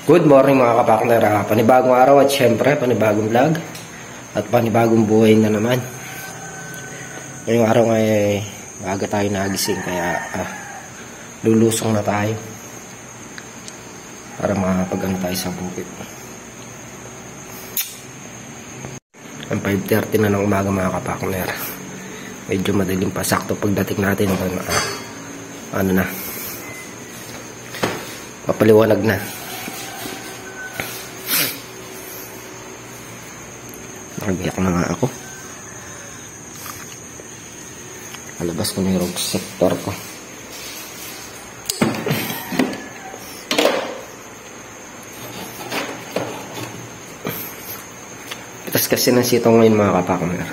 Good morning mga kapakner. Panibagong araw at syempre panibagong vlog at panibagong buhay na naman. Ngayong araw ay maaga tayo nagising kaya lulusong na tayo para makapag-ano tayo sa bukid. Ang 5:30 na ng umaga mga kapakner. Medyo madilim pa, sakto pagdating natin ano na, mapaliwanag na. Nakabiyak na nga ako. Alabas ko na yung sector ko. Pitas kasi ng sito ngayon mga kapakmer.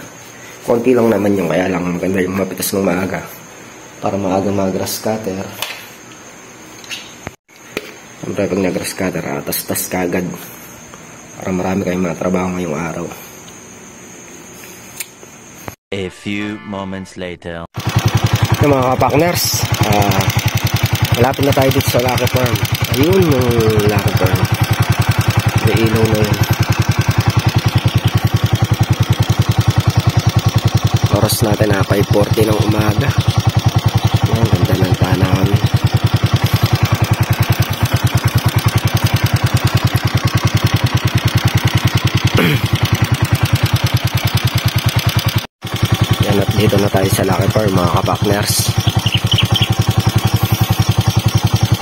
Konti lang naman yung, kaya lang maganda yung mapitas ng maaga para maaga mag-grass cutter. Siyempre pag nag-grass cutter, tas-tas kagad para marami kayong matrabaho ngayong araw. A few moments later. Yung mga kapakners, malapit na tayo dito sa Lucky Farm. Ayun yung Lucky Farm. May ilaw na yun. Oras natin na 5:40 ng umaga. Ayan, ganda ng tanawin. Yan, at dito na tayo sa Lucky Farm mga kapakners.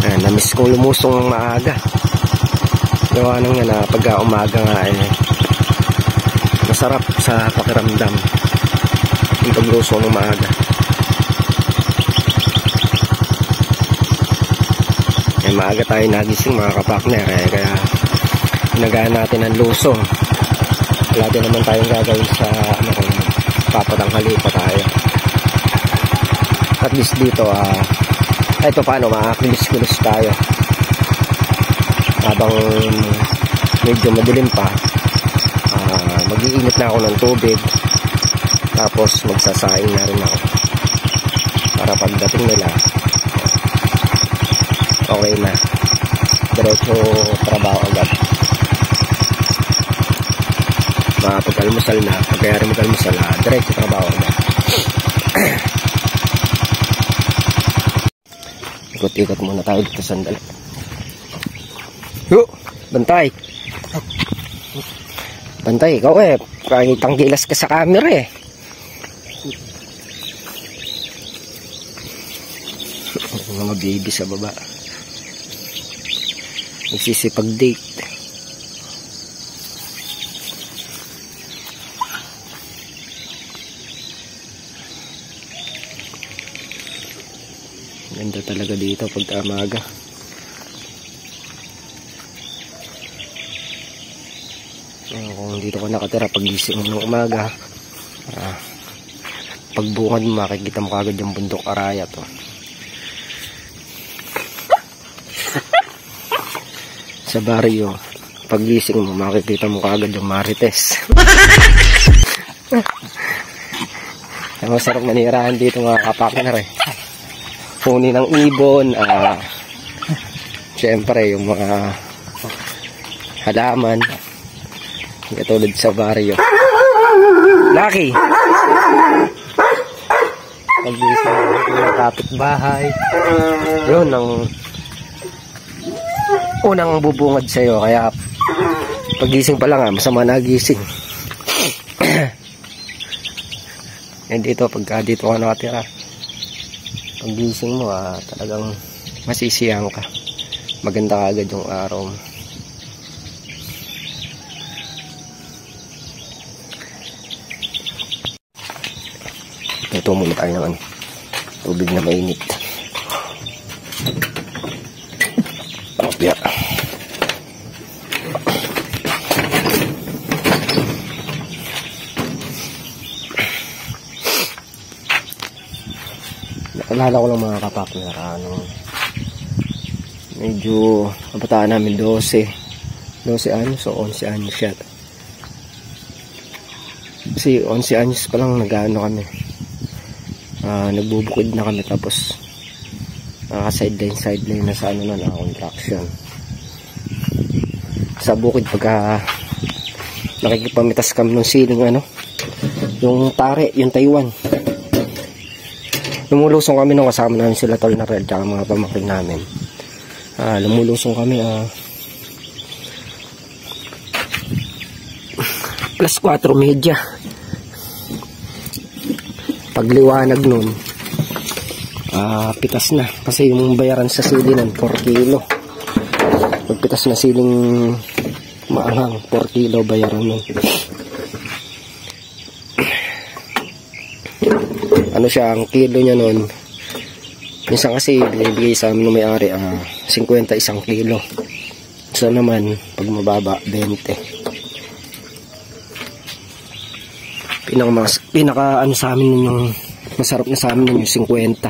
Ayan, na-miss kong lumusong ng maaga. Gawa nang yan na pagka umaga nga masarap sa pakiramdam yung paglusong ng maaga. Maaga tayo nagising mga kapakner kaya nagahan natin ang lusong. Wala din naman tayong gagawin sa papatanghali pa tayo. At least dito ito paano makakilis-kilis tayo habang medyo madilim pa. Mag-iinit na ako ng tubig, tapos magsasaing na rin ako para pagdating nila okay na, diretso trabaho agad. Pag-almusal na, pagkayari mag-almusal na, diretso trabaho agad. Ikot-ikot muna tayo dito sandali. Bantay! Bantay, ikaw kahit tanggilas ka sa camera mga baby sa baba nagsisipag-date. Ganda talaga dito pagka maaga. Kung dito ka nakatira pag-gising ng umaga, pagbungad mo makikita mo kagad yung bundok Arayat sa baryo. Pag-gising mo makikita mo kagad yung Marites. Ang masarap manirahan dito mga kapakner Huni ng ibon, syempre yung mga halaman katulad sa baryo. Lucky! Pag-gising ng kapitbahay, yun ang unang bubungad sa'yo. Kaya pag-gising pa lang masama na gising. Dito pagka dito ka nakatira, pag-gising mo talagang masisiyang ka. Maganda ka agad yung araw mo. Ito muna tayo ng tubig na mainit. Opya. Nakalala ko lang mga kapakner, medyo kabataan namin 12 anyos o 11 anyos siya. Kasi 11 anyos pa lang nag-ano kami. Nagbubukid na kami, tapos sideline na sa ano na, contraction. sa bukid pagka nakikipamitas kami ng siling yung tare, yung Taiwan. Lumulusong kami nung kasama namin sila Tol na Red at mga pamangkin namin. Lumulusong kami plus 4:30. Pagliwanag nun, pitas na kasi yung bayaran sa silinan 4 kilo. Pagpitas na siling maanghang 4 kilo bayaran nun. Siya, ang kilo niya nun minsan kasi binibigay sa amin ng may-ari 51 kilo. So naman pag mababa 20. Pinaka sa amin yung masarap na sa amin yung 50.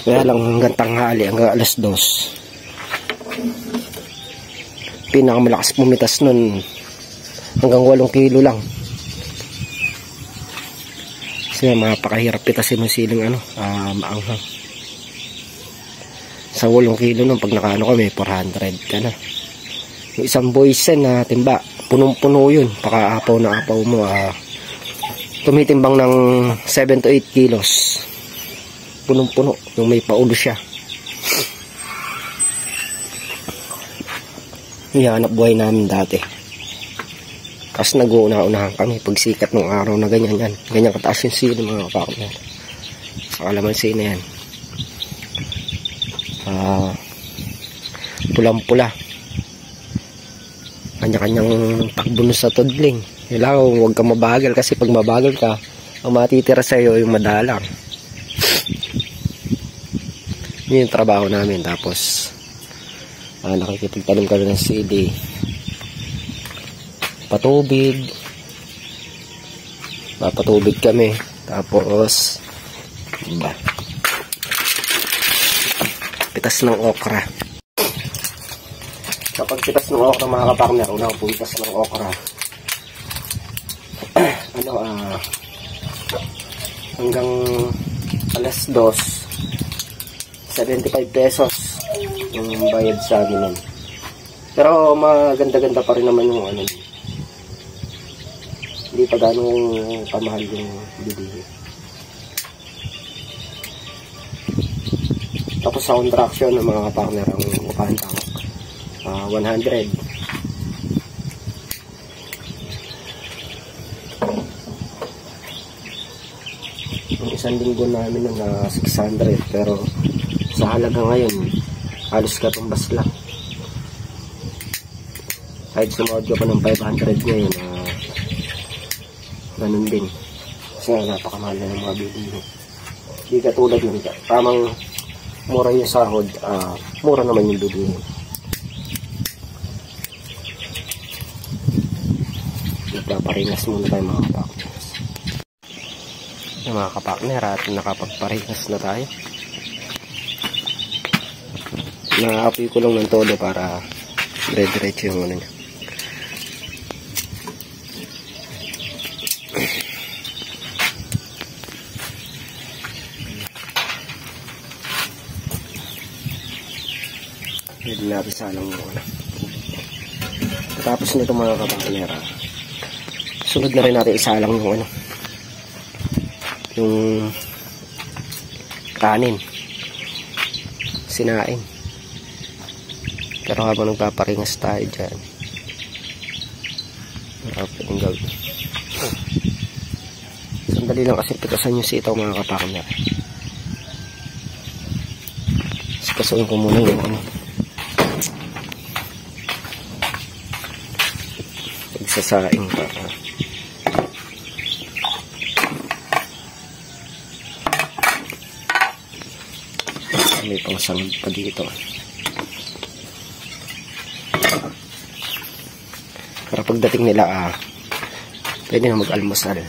Kaya lang hanggang tanghali, hanggang alas 2. Pinakamalakas pumitas nun hanggang 8 kilo lang. Kasi mapakahirap pitasin yung siling maanghang. Sa 8 kilo nun, pag nakaano kami, 400 ka na. Yung isang boysen na timba, punong-puno yun. Paka-apaw na apaw mo, tumitimbang ng 7 to 8 kilos. Punong-puno, yung may paulo siya. Ihanap buhay namin dati. Tapos nag-uuna-unahan kami pag sikat ng araw na ganyan yan. Ganyan kataas yung sili mga kapakner. Sa kalamansi na yan. Pulang-pula. Kanya-kanyang takbo sa tudling. Kailangan huwag kang mabagal kasi pag mabagal ka, ang matitira sa iyo yung madalang. Yun yung trabaho namin. Tapos nakikipagtanim kami ng sili. Patubig. Papatubig kami. Tapos pitas ng okra. Kapag pitas ng okra mga kapakner, unang pitas ng okra. Hanggang alas 2, 75 pesos yung bayad sa amin. Pero maganda-ganda pa rin naman yung hindi pa gano'ng kamahal yung bilihin. Tapos sa contraction ng mga partner ang upahan tank 100. Yung isang linggo namin na 600, pero sa halaga ngayon halos katumbas lang. Kahit sumawad ka pa ng 500 ngayon, ganun din. Kasi napakamahal na ng mga bilihin. Hindi katulad yun. Tamang mura yung sahod, mura naman yung bilihin. Nagpaparingas muna tayo mga kapakners. Mga kapakner, at nakapagparingas na tayo. Nakaapoy ko lang ng todo para dire-diretso yung niya. Pwede natin salang muna. Tapos nito mga kapaknera, sunod na rin natin isalang yung yung kanin, sinaing. Pero habang nagpaparingas tayo dyan, pwedeng gawin. Sandali lang kasi pitasan yung sitaw mga kapaknera. Kasuin ko muna yung pagsasaing pa. May pangsangid pa dito. Para pagdating nila pwede na mag-almusal.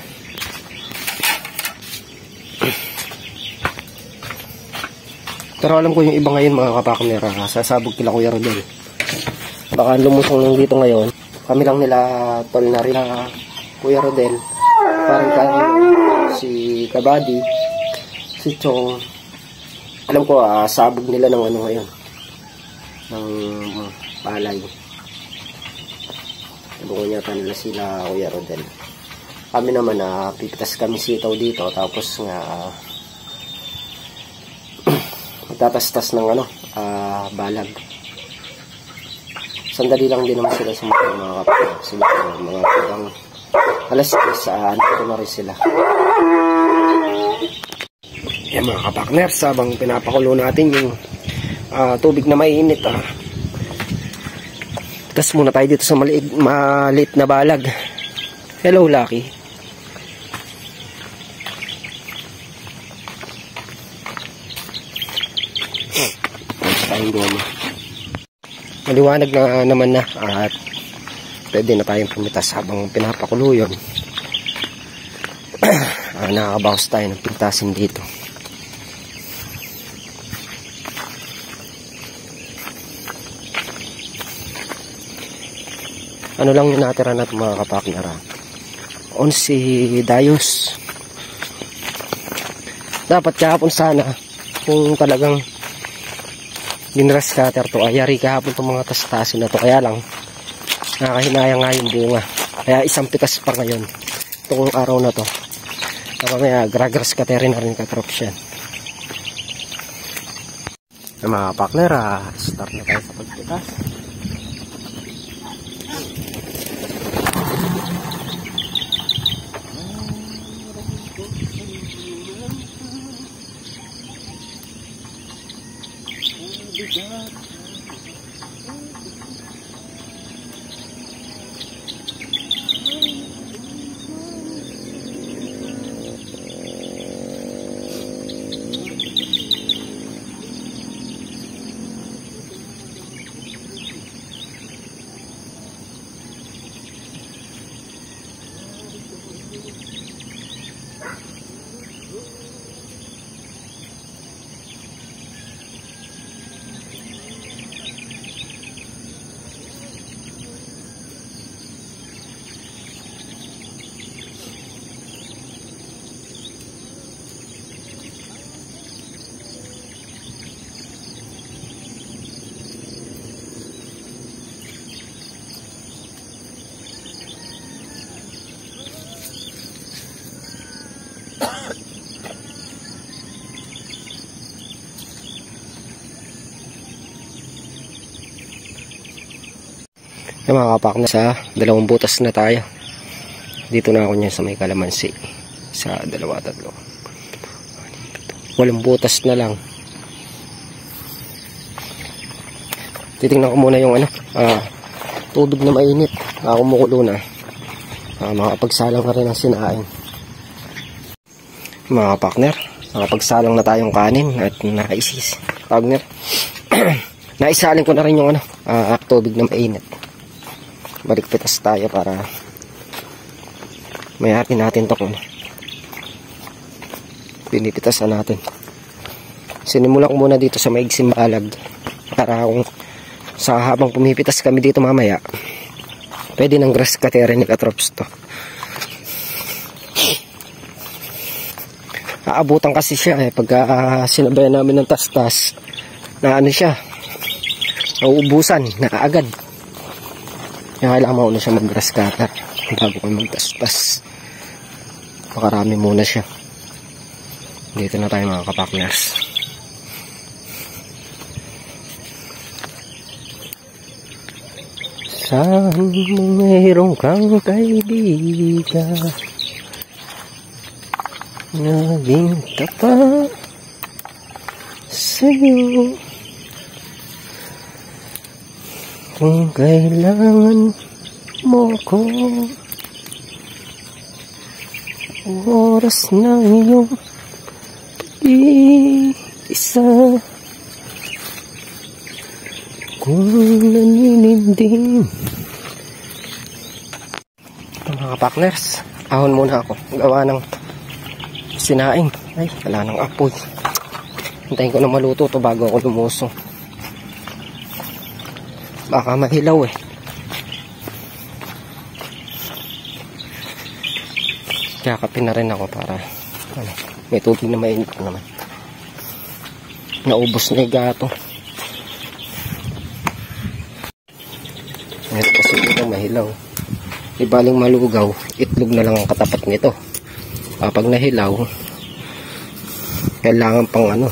Pero alam ko yung iba ngayon mga kapaknera, sasabog kila Kuya Rodel. Baka lumusong lang dito ngayon. Kami lang nila tol na rin Kuya Rodel, parang kami, si Kabady, si Chong. Alam ko sabog nila ng ngayon. ng palay. Tulungan niya kanila sila Kuya Rodel. Kami naman pipitas kami sitaw dito, tapos nga magtatastas ng balag. Sandali lang din naman sila sumakay mga kapatid. Mga parang alas 10 andito na rin sila. Yan mga kapakners, habang pinapakulo natin yung tubig na mainit, tas muna tayo dito sa maliit na balag. Hello Lucky. Tayong goma. Maliwanag na naman na at pwede na tayong pumitas habang pinapakulo yun. Nakakabawas tayo ng pintasin dito. Ano lang yung natira natin mga kapaknara? 11 dayos. Dapat kahapon sana kung talagang dinras cutter to, ayari kahapon itong mga tastasin na to. Kaya lang nakahinayang nga yung bunga, kaya isang pitas pa ngayon itong araw na to. Mamaya grass cutter na rin katrops yan. Mga kapaknara, start na tayo sa pagpitas. Yung mga kapak na sa 2 butas na tayo. Dito na ako niyan sa may kalamansi. Sa 2, 3. 8 butas na lang. Titingnan ko muna yung tubig na mainit. Kumukulo na. Makapagsalang na rin ang sinain. Mga partner, nakapagsalang na tayong kanin at partner. Naisalin ko na rin yung tubig na mainit. Balik pitas tayo para mayari natin to kung pinipitasan natin. Sinimulan ko muna dito sa maigsim balag para kung sa habang pumipitas kami dito mamaya, pwede ng grass cutter ni katrops to. Aabutan kasi siya pagka sinabayan namin ng tastas na siya, nauubusan na agad. Kaya kailangan mauna siya mag-grass cutter bago ko magtastas. Makarami muna siya. Dito na tayo mga kapakners. Saan mayroong kang kaibigan, naging tapat sa'yo. Kung kailangan mo ko, oras ng iyong pag-iisa. Kung nanininding. Mga partners, ahon muna ako. Gawa ng sinaing. Ay, wala nang apoy. Hintayin ko na maluto to bago ako lumuso. Baka mahilaw Kakapin na rin ako para may tubig na mainit naman. Naubos na yung gato. Meron kasi dito mahilaw. Di baling malugaw, itlog na lang ang katapat nito. Pag nahilaw, kailangan pang ano.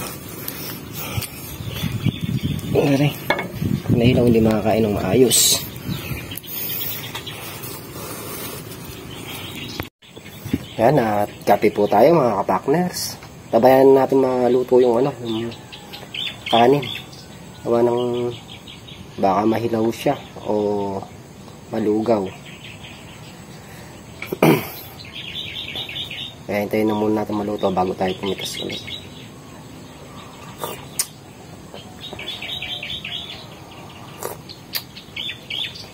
Nahilaw, hindi makakain ng maayos. Yan, at kape po tayo mga kapakners. Tabayan natin maluto yung ano, yung kanin. Gawa ng baka mahilaw siya o malugaw. Kaya hintayin na muna natin maluto bago tayo pumitas ulit.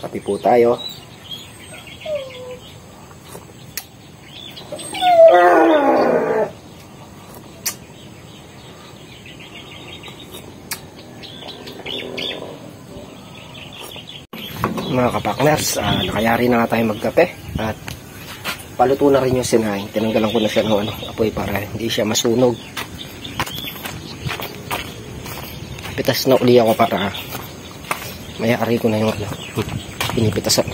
Kape po tayo. Mga kapakners, nakayari na nga tayo magkape at paluto na rin yung sinaing. Tinanggalan ko na siya ng apoy para hindi siya masunog. Pitas na uli ako para mayari ko na yung pinipitasan.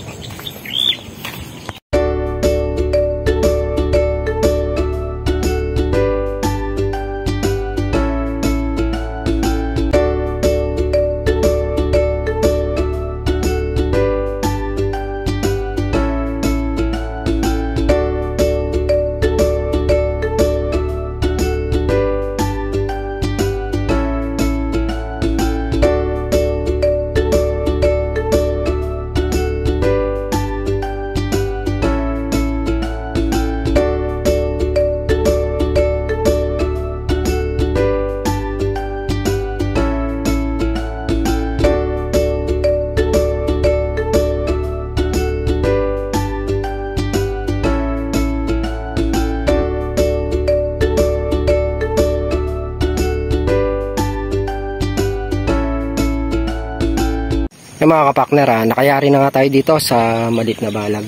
Yung mga kapakner, nakayari na nga tayo dito sa maliit na balag.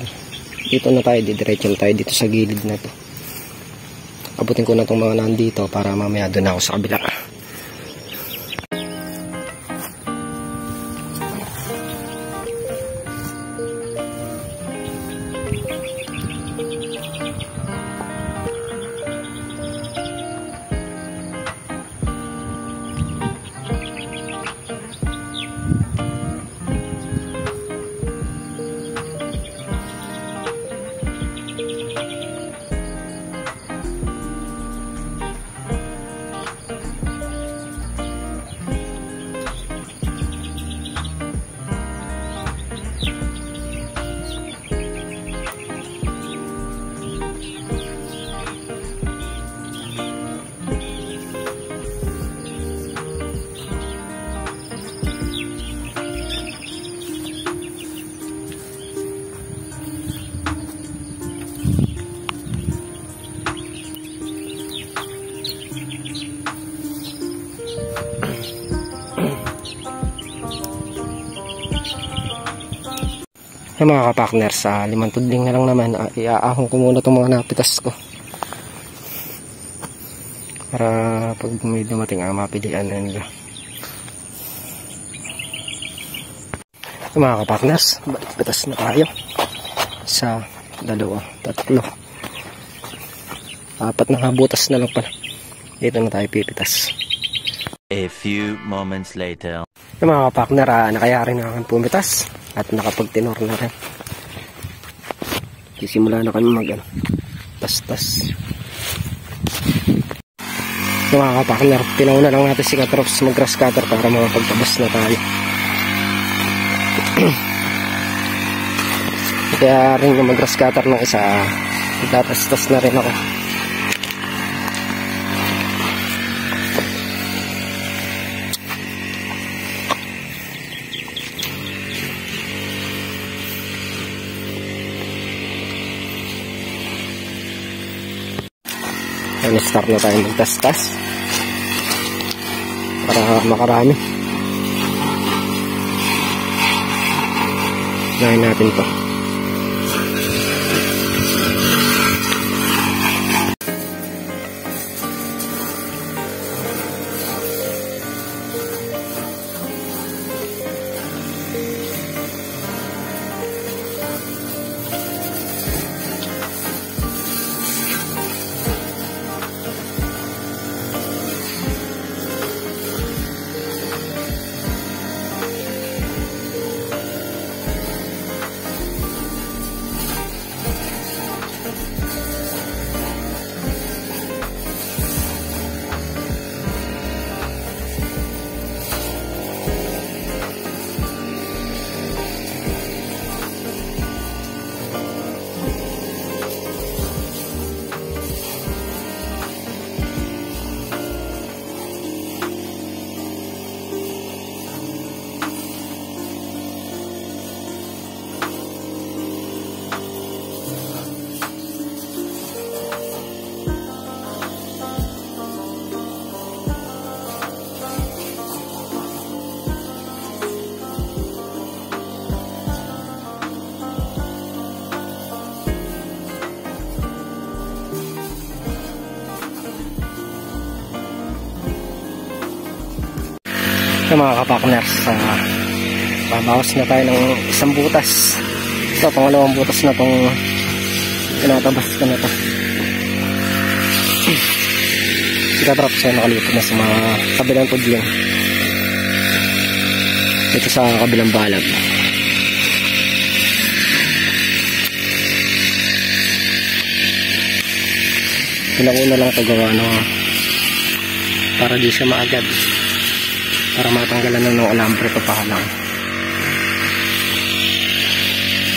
Dito na tayo, didiretso na tayo dito sa gilid na to. Abutin ko na itong mga nandito para mamaya doon ako sa kabila. Yung mga kapakner, sa 5 tudling na lang naman, iaahon ko muna itong mga napitas ko para pag may dumating mapilian na nila. Yung mga kapakners, pitas na tayo sa 2, 3, 4 na butas na lang pala. Dito na tayo pipitas. A few moments later. Yung mga kapakner, nakayari na kami pumitas at nakapagtinor na rin. Sisimula na kami tas-tas. Yung mga kapakner, pinauna lang natin si Katrops mag-grass cutter para makapagtabas na tayo. Kaya rin yung mag-grass cutter ng isa, tatas-tas na rin ako. Start na tayo magtas-tas para makarami. Gawin natin to. Yung mga kapartners, babawas na tayo ng isang butas. Ito, pangalawang butas na itong tinatabas ko na ito. Si Katrap siya nakalipad na sa mga kabilang tudling. Ito sa kabilang balag. Pinakuna lang ito gawa para di siya maagad, para matanggalan ng alambre ito pa lang.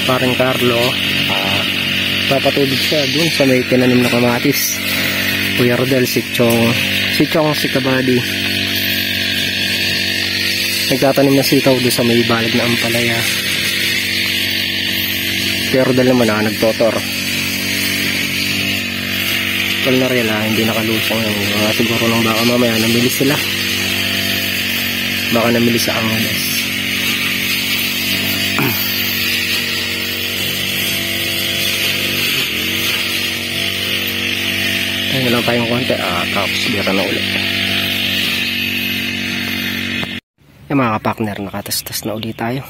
Parang Carlo, papatubig siya dun sa may tinanim na kamatis. Kuya Rodel, si Chong, si Kabady, nagtatanim na sitaw doon sa may balag na ampalaya. Kuya Rodel naman nagtotor. Kung na rin hindi nakalusang siguro lang baka mamaya namili sila, baka namili sa Angeles. Tayo lang tayong konti, tapos bira na ulit. Yung mga kapartner, nakatastas na ulit tayo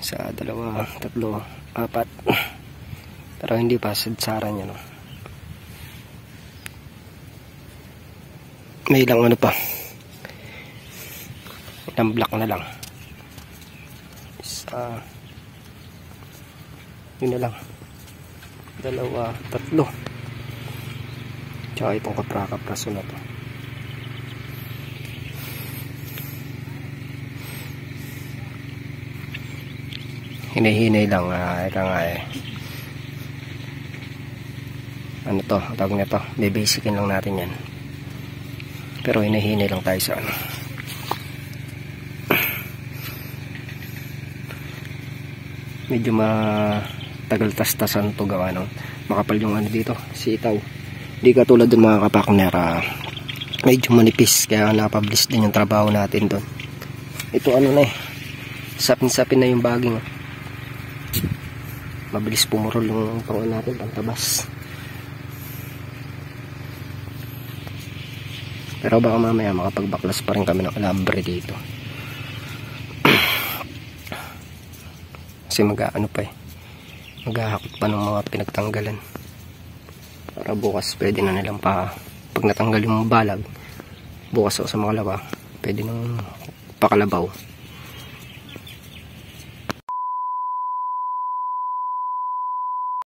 sa 2, 3, 4, pero hindi pa sadsaran yun. May ilang pa, ilang block na lang. Isa, yun na lang, 2, 3, tsaka itong kapraso na to. Hinihinay lang, ano to, tawag nito, bibasicin lang natin yan. Pero hinahinay lang tayo sa medyo matagal tastasan to gawa makapal yung dito, sitaw. Di katulad dun mga kapartner, medyo manipis, kaya napabilis din yung trabaho natin doon. Ito sapin-sapin na yung baging. Mabilis pumurol yung pangon natin, pantabas. Pero baka mamaya makapagbaklas pa rin kami ng alambre dito. Kasi maghahakot pa ng mga pinagtanggalan. Para bukas pwede na nilang pag natanggal yung balag, bukas o sa mga kalabaw, pwede nang pakalabaw.